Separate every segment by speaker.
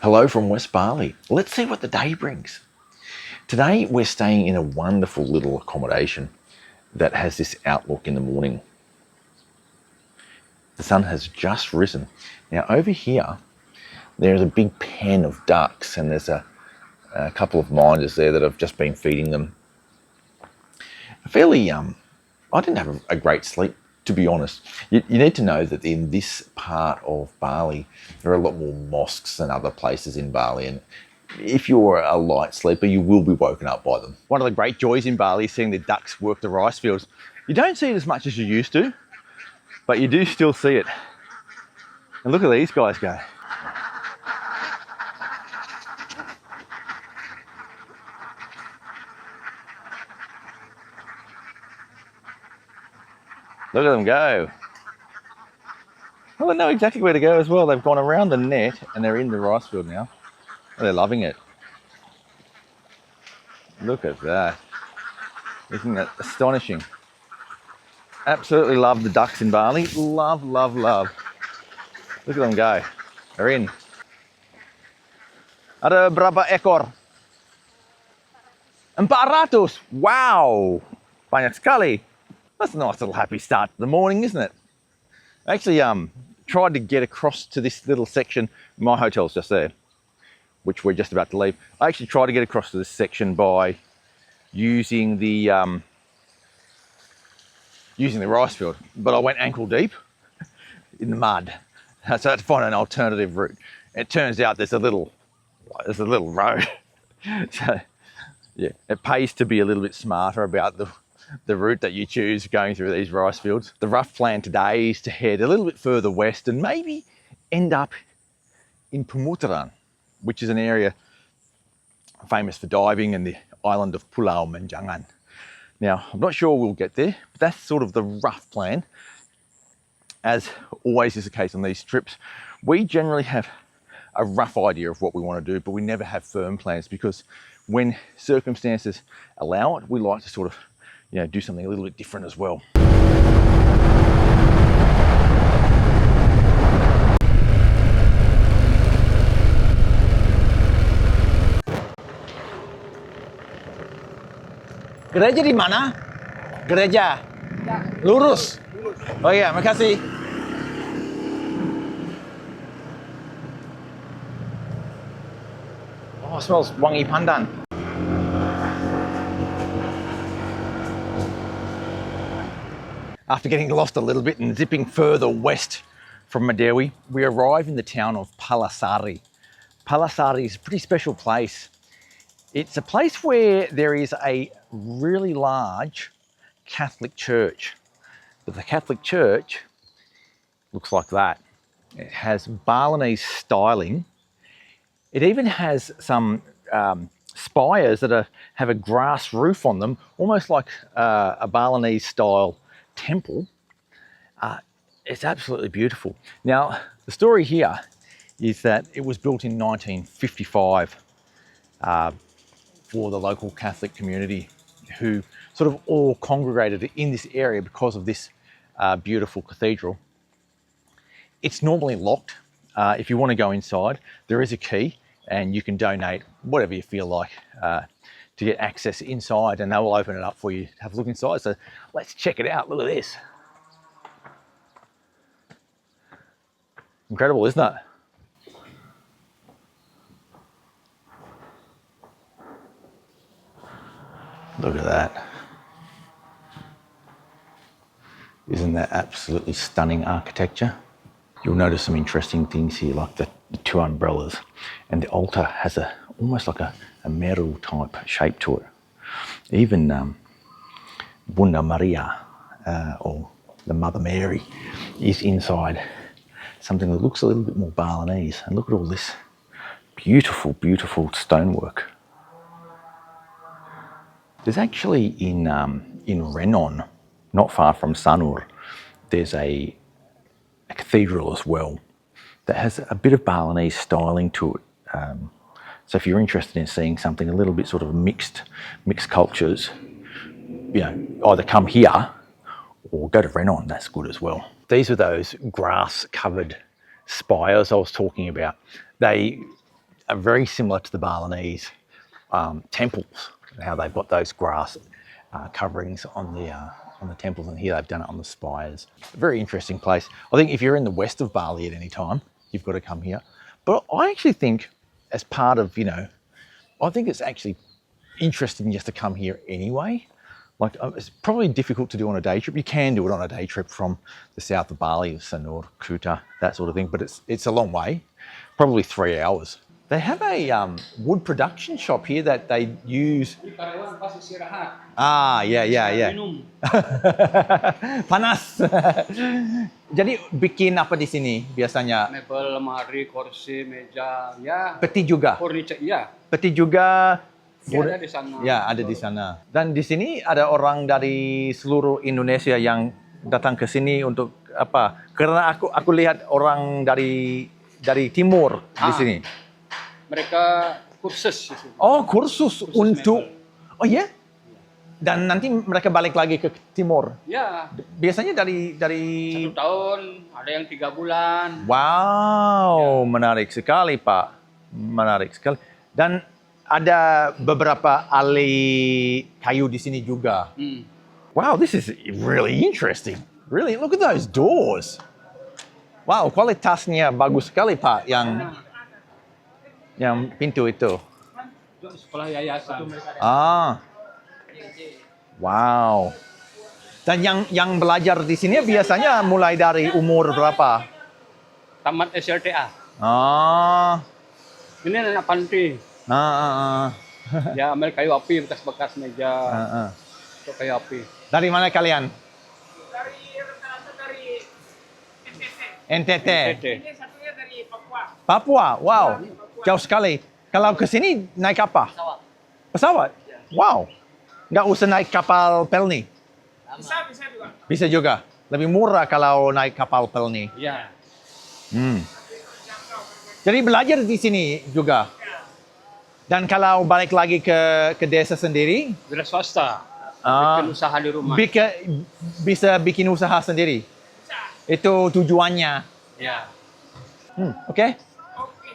Speaker 1: Hello from West Bali. Let's see what the day brings. Today we're staying in a wonderful little accommodation that has this outlook in the morning. The sun has just risen. Now over here there's a big pen of ducks and there's a couple of minders there that have just been feeding them. I didn't have a great sleep, to be honest. You need to know that in this part of Bali, there are a lot more mosques than other places in Bali. And if you're a light sleeper, you will be woken up by them. One of the great joys in Bali is seeing the ducks work the rice fields. You don't see it as much as you used to, but you do still see it. And look at these guys go. Look at them go. Well, they know exactly where to go as well. They've gone around the net and they're in the rice field now. They're loving it. Look at that. Isn't that astonishing? Absolutely love the ducks in Bali. Love, love, love. Look at them go. They're in. Ada berapa ekor? 400. Wow. Banyak sekali. That's a nice little happy start to the morning, isn't it? I actually tried to get across to this little section. My hotel's just there, which we're just about to leave. I actually tried to get across to this section by using the rice field, but I went ankle deep in the mud. So I had to find an alternative route. It turns out there's a little road. So yeah, it pays to be a little bit smarter about the route that you choose going through these rice fields. The rough plan today is to head a little bit further west and maybe end up in Pemuteran, which is an area famous for diving, and the island of Pulau Menjangan. Now, I'm not sure we'll get there, but that's sort of the rough plan. As always is the case on these trips, we generally have a rough idea of what we want to do, but we never have firm plans, because when circumstances allow it, we like to sort of do something a little bit different as well. Gereja di mana? Gereja? Ya. Lurus? Oh iya, makasih. Oh, it smells wangi pandan. After getting lost a little bit and zipping further west from Medewi, we arrive in the town of Palasari. Palasari is a pretty special place. It's a place where there is a really large Catholic church. But the Catholic church looks like that. It has Balinese styling. It even has some spires that have a grass roof on them, almost like a Balinese style temple. It's absolutely beautiful. Now, the story here is that it was built in 1955 for the local Catholic community, who sort of all congregated in this area because of this beautiful cathedral. It's normally locked. If you want to go inside, there is a key and you can donate whatever you feel like to get access inside, and they will open it up for you to have a look inside. So let's check it out. Look at this. Incredible, isn't it? Look at that. Isn't that absolutely stunning architecture? You'll notice some interesting things here, like the two umbrellas, and the altar has almost like a meru type shape to it. Even Bunda Maria, or the Mother Mary, is inside something that looks a little bit more Balinese. And look at all this beautiful, beautiful stonework. There's actually in Renon, not far from Sanur, there's a cathedral as well that has a bit of Balinese styling to it. So if you're interested in seeing something a little bit sort of mixed cultures, either come here or go to Renon. That's good as well. These are those grass-covered spires I was talking about. They are very similar to the Balinese temples, how they've got those grass coverings on the temples, and here they've done it on the spires. A very interesting place. I think if you're in the west of Bali at any time, you've got to come here. But I actually think, as part of, I think it's actually interesting just to come here anyway. Like, it's probably difficult to do on a day trip. You can do it on a day trip from the south of Bali, Sanur, Kuta, that sort of thing, but it's a long way, probably 3 hours. They have a wood production shop here that they use. Yeah. Panas. Jadi bikin apa di sini biasanya?
Speaker 2: Mebel, lemari, kursi, meja, ya.
Speaker 1: Peti juga.
Speaker 2: Furniture, ya.
Speaker 1: Peti juga.
Speaker 2: Ya, ada di sana.
Speaker 1: Ya, ada di sana. Dan di sini ada orang dari seluruh Indonesia yang datang ke sini untuk apa? Karena aku lihat orang dari timur di sini.
Speaker 2: Mereka kursus.
Speaker 1: Oh, kursus untuk mebel. Oh ya? Dan nanti mereka balik lagi ke timur.
Speaker 2: Ya.
Speaker 1: Biasanya dari
Speaker 2: 1 tahun, ada yang 3 bulan.
Speaker 1: Wow, ya. Menarik sekali, Pak. Menarik sekali. Dan ada beberapa ahli kayu di sini juga. Wow, this is really interesting. Really, look at those doors. Wow, kualitasnya bagus sekali, Pak, yang pintu itu.
Speaker 2: Sekolah yayasan.
Speaker 1: Wow. Dan yang belajar di sini biasanya mulai dari umur berapa?
Speaker 2: Tamat SLTA. Ini anak panti. Ya, ambil kayu api, bekas-bekas meja. Untuk kayu api.
Speaker 1: Dari mana kalian?
Speaker 3: Dari
Speaker 1: NTT.
Speaker 3: Ini satunya dari Papua.
Speaker 1: Papua, wow. Jauh sekali. Kalau ke sini naik apa? Pesawat? Wow. Nggak usah naik kapal pelni?
Speaker 3: Bisa juga.
Speaker 1: Bisa juga. Lebih murah kalau naik kapal pelni.
Speaker 2: Iya.
Speaker 1: Jadi belajar di sini juga. Dan kalau balik lagi ke desa sendiri?
Speaker 2: Wira swasta. Bikin usaha di rumah.
Speaker 1: Bisa bikin usaha sendiri?
Speaker 3: Bisa.
Speaker 1: Itu tujuannya?
Speaker 2: Ya.
Speaker 1: Oke.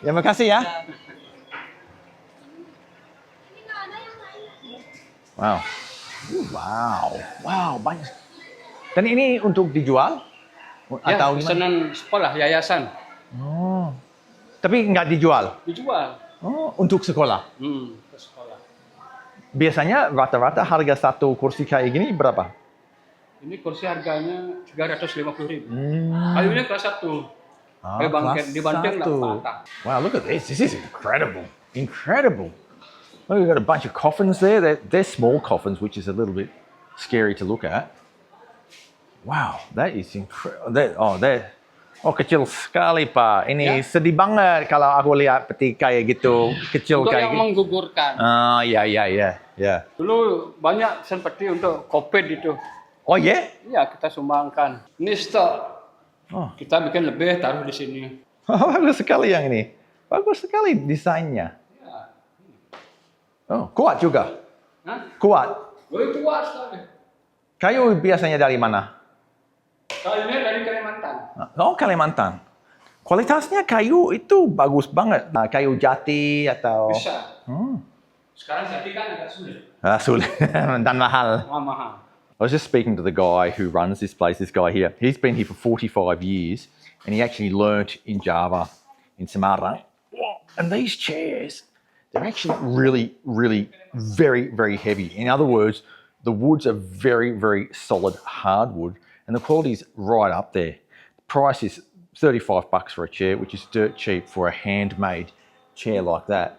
Speaker 1: Terima kasih ya. Wow, banyak. Dan ini untuk dijual?
Speaker 2: Ya,
Speaker 1: Atau
Speaker 2: pesanan sekolah, yayasan.
Speaker 1: Tapi nggak dijual?
Speaker 2: Dijual.
Speaker 1: Untuk sekolah?
Speaker 2: Ke sekolah.
Speaker 1: Biasanya rata-rata harga satu kursi kayak gini berapa?
Speaker 2: Ini kursi harganya 350.000. Kayunya kelas 1. Dibanting lah patah.
Speaker 1: Wow, look at this. This is incredible. Incredible. Look, we've got a bunch of coffins there. They're small coffins, which is a little bit scary to look at. Wow, that is incredible. Kecil sekali, Pak. Ini sedih banget kalau aku lihat peti kayak gitu, kecil
Speaker 2: untuk
Speaker 1: kayak
Speaker 2: yang menggugurkan.
Speaker 1: Ya.
Speaker 2: Dulu banyak seperti untuk COVID itu.
Speaker 1: Oh ya?
Speaker 2: Iya, kita sumbangkan. Ini stok. Kita bikin lebih, taruh di sini.
Speaker 1: Bagus sekali yang ini. Bagus sekali desainnya. Kuat juga? Kuat?
Speaker 2: Kuat sekali.
Speaker 1: Kayu biasanya dari mana?
Speaker 2: Kayunya dari Kalimantan.
Speaker 1: Kalimantan. Kualitasnya kayu itu bagus banget. Kayu jati atau?
Speaker 2: Bisa. Sekarang jati kan agak sulit.
Speaker 1: Sulit dan mahal.
Speaker 2: Mahal.
Speaker 1: I was just speaking to the guy who runs this place, this guy here. He's been here for 45 years and he actually learnt in Java, in Semarang. And these chairs, they're actually really, really very, very heavy. In other words, the woods are very, very solid hardwood and the quality's right up there. The price is $35 for a chair, which is dirt cheap for a handmade chair like that.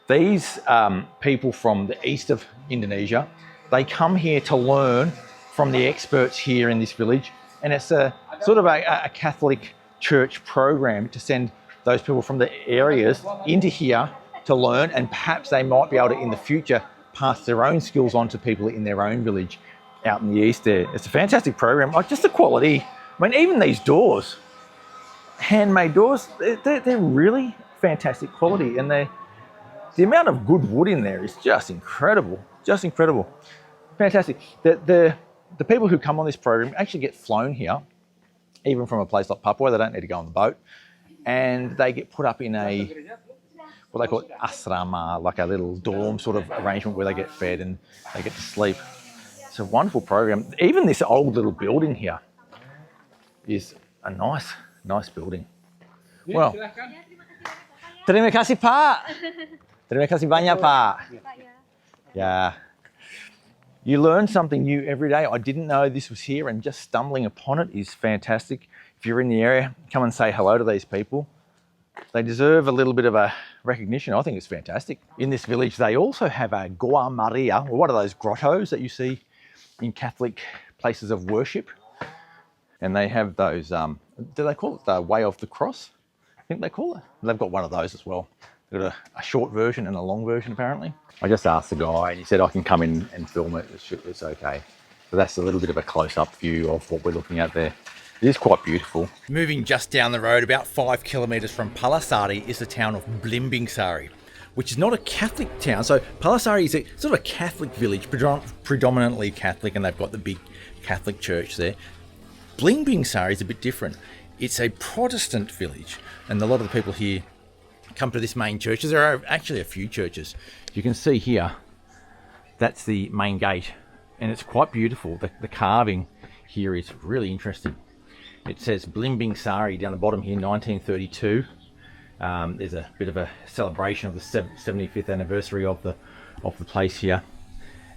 Speaker 1: These people from the east of Indonesia, they come here to learn from the experts here in this village, and it's a sort of a Catholic church program to send those people from the areas into here to learn, and perhaps they might be able to, in the future, pass their own skills on to people in their own village out in the east there. It's a fantastic program. Just the quality. I mean, even these doors, handmade doors, they're really fantastic quality, and the amount of good wood in there is just incredible. Just incredible. Fantastic. The people who come on this program actually get flown here, even from a place like Papua. They don't need to go on the boat. And they get put up in what they call asrama, like a little dorm sort of arrangement where they get fed and they get to sleep. It's a wonderful program. Even this old little building here is a nice building. Well, terima kasih Pak. Terima kasih banyak Pak. Yeah. You learn something new every day. I didn't know this was here, and just stumbling upon it is fantastic. If you're in the area, come and say hello to these people. They deserve a little bit of a recognition. I think it's fantastic. In this village, they also have a Goa Maria, or what are those grottos that you see in Catholic places of worship? And they have those, do they call it the Way of the Cross? I think they call it. They've got one of those as well. They've got a short version and a long version, apparently. I just asked the guy, and he said I can come in and film it. It's okay. So that's a little bit of a close-up view of what we're looking at there. It is quite beautiful. Moving just down the road, about 5 kilometres from Palasari, is the town of Blimbingsari, which is not a Catholic town. So Palasari is a sort of a Catholic village, predominantly Catholic, and they've got the big Catholic church there. Blimbingsari is a bit different. It's a Protestant village, and a lot of the people here come to this main church. There are actually a few churches. You can see here, that's the main gate, and it's quite beautiful. The carving here is really interesting. It says Blimbingsari down the bottom here, 1932. There's a bit of a celebration of the 75th anniversary of the place here.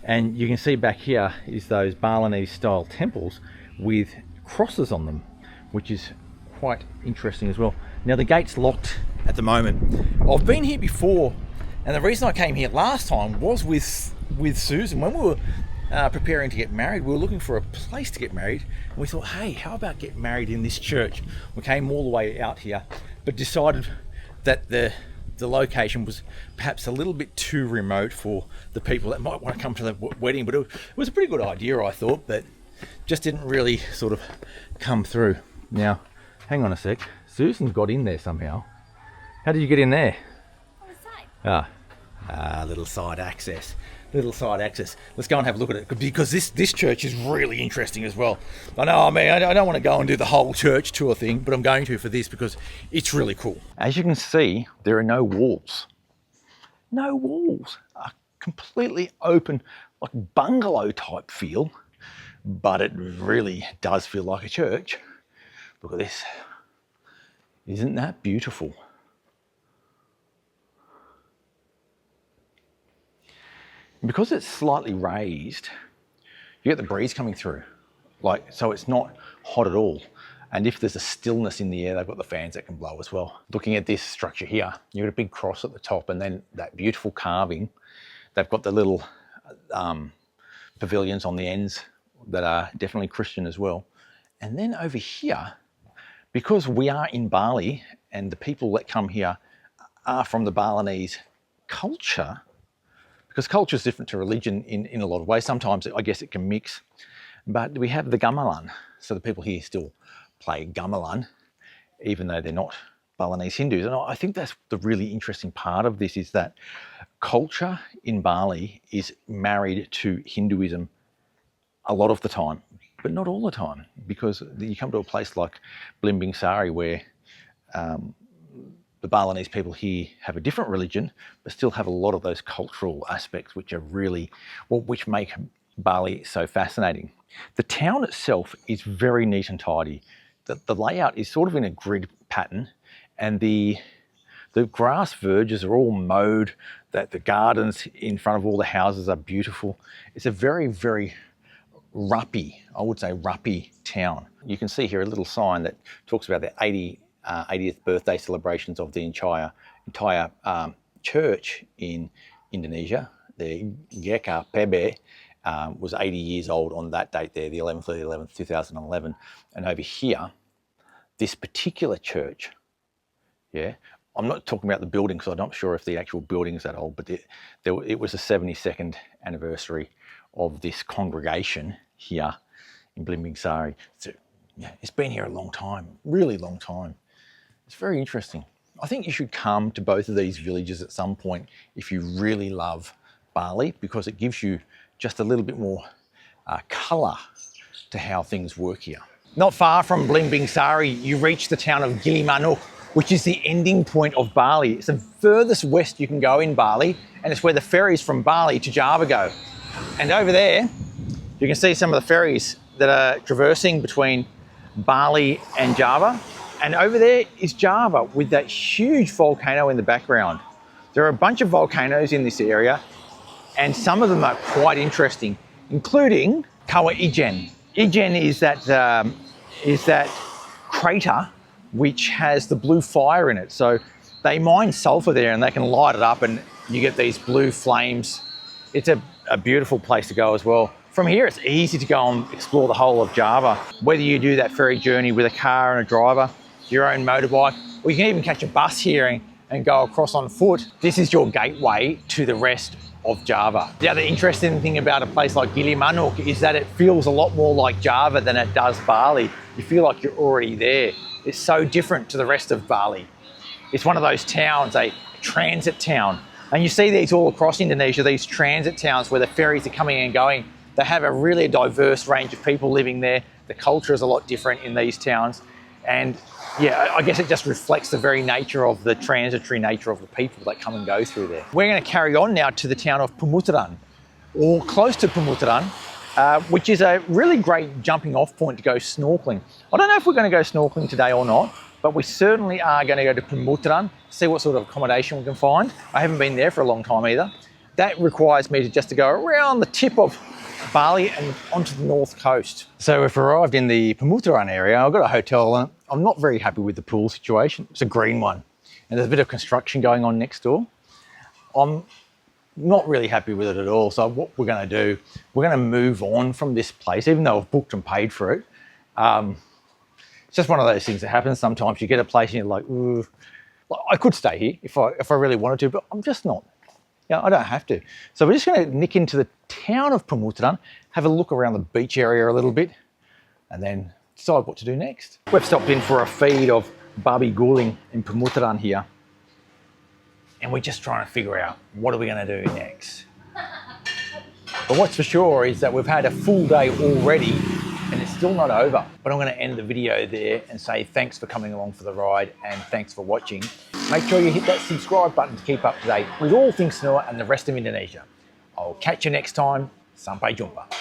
Speaker 1: And you can see back here is those Balinese style temples with crosses on them, which is quite interesting as well. Now the gate's locked at the moment. I've been here before, and the reason I came here last time was with Susan. When we were preparing to get married, we were looking for a place to get married, and we thought, hey, how about getting married in this church? We came all the way out here, but decided that the location was perhaps a little bit too remote for the people that might want to come to the wedding. But it was a pretty good idea, I thought, but just didn't really sort of come through. Now, hang on a sec. Susan's got in there somehow. How did you get in there?
Speaker 4: On the side.
Speaker 1: Little side access. Let's go and have a look at it, because this church is really interesting as well. I don't want to go and do the whole church tour thing, but I'm going to for this because it's really cool. As you can see, there are no walls. No walls. A completely open, like bungalow type feel, but it really does feel like a church. Look at this. Isn't that beautiful? Because it's slightly raised, you get the breeze coming through, so it's not hot at all. And if there's a stillness in the air, they've got the fans that can blow as well. Looking at this structure here, you've got a big cross at the top, and then that beautiful carving. They've got the little pavilions on the ends that are definitely Christian as well. And then over here, because we are in Bali and the people that come here are from the Balinese culture, because culture is different to religion in a lot of ways. Sometimes I guess it can mix, but we have the gamelan. So the people here still play gamelan, even though they're not Balinese Hindus. And I think that's the really interesting part of this, is that culture in Bali is married to Hinduism a lot of the time, but not all the time, because you come to a place like Blimbingsari where the Balinese people here have a different religion, but still have a lot of those cultural aspects which are really, which make Bali so fascinating. The town itself is very neat and tidy. The layout is sort of in a grid pattern, and the grass verges are all mowed, that the gardens in front of all the houses are beautiful. It's a very, very rappy, I would say rappy town. You can see here a little sign that talks about the 80th birthday celebrations of the entire church in Indonesia. The GKPB was 80 years old on that date there, the 11th of the 11th, 2011. And over here, this particular church, yeah, I'm not talking about the building because I'm not sure if the actual building is that old, but it was the 72nd anniversary of this congregation here in Blimbingsari. So, yeah, it's been here a long time, really long time. It's very interesting. I think you should come to both of these villages at some point if you really love Bali, because it gives you just a little bit more colour to how things work here. Not far from Blimbingsari, you reach the town of Gilimanuk. which is the ending point of Bali. It's the furthest west you can go in Bali, and it's where the ferries from Bali to Java go. And over there, you can see some of the ferries that are traversing between Bali and Java. And over there is Java with that huge volcano in the background. There are a bunch of volcanoes in this area, and some of them are quite interesting, including Kawa Ijen. Ijen is that crater which has the blue fire in it. So they mine sulfur there and they can light it up and you get these blue flames. It's a beautiful place to go as well. From here, it's easy to go and explore the whole of Java. Whether you do that ferry journey with a car and a driver, your own motorbike, or you can even catch a bus here and go across on foot. This is your gateway to the rest of Java. The other interesting thing about a place like Gilimanuk is that it feels a lot more like Java than it does Bali. You feel like you're already there. It's so different to the rest of Bali. It's one of those towns, a transit town. And you see these all across Indonesia, these transit towns where the ferries are coming and going. They have a really diverse range of people living there. The culture is a lot different in these towns. And yeah, I guess it just reflects the very nature of the transitory nature of the people that come and go through there. We're going to carry on now to the town of Pemuteran, or close to Pemuteran, which is a really great jumping off point to go snorkeling. I don't know if we're going to go snorkeling today or not, but we certainly are going to go to Pemuteran, see what sort of accommodation we can find. I haven't been there for a long time either. That requires me to go around the tip of Bali and onto the north coast. So we've arrived in the Pemuteran area. I've got a hotel and I'm not very happy with the pool situation. It's a green one and there's a bit of construction going on next door. I'm not really happy with it at all. So what we're going to do, we're going to move on from this place, even though I've booked and paid for it. It's just one of those things that happens. Sometimes you get a place and you're like, ooh, I could stay here if I really wanted to, but I'm just not. Yeah, I don't have to. So we're just going to nick into the town of Pemuteran, have a look around the beach area a little bit, and then decide what to do next. We've stopped in for a feed of babi guling in Pemuteran here, and we're just trying to figure out what are we going to do next. But what's for sure is that we've had a full day already, and it's still not over. But I'm going to end the video there and say thanks for coming along for the ride and thanks for watching. Make sure you hit that subscribe button to keep up to date with all things Senua and the rest of Indonesia. I'll catch you next time. Sampai jumpa.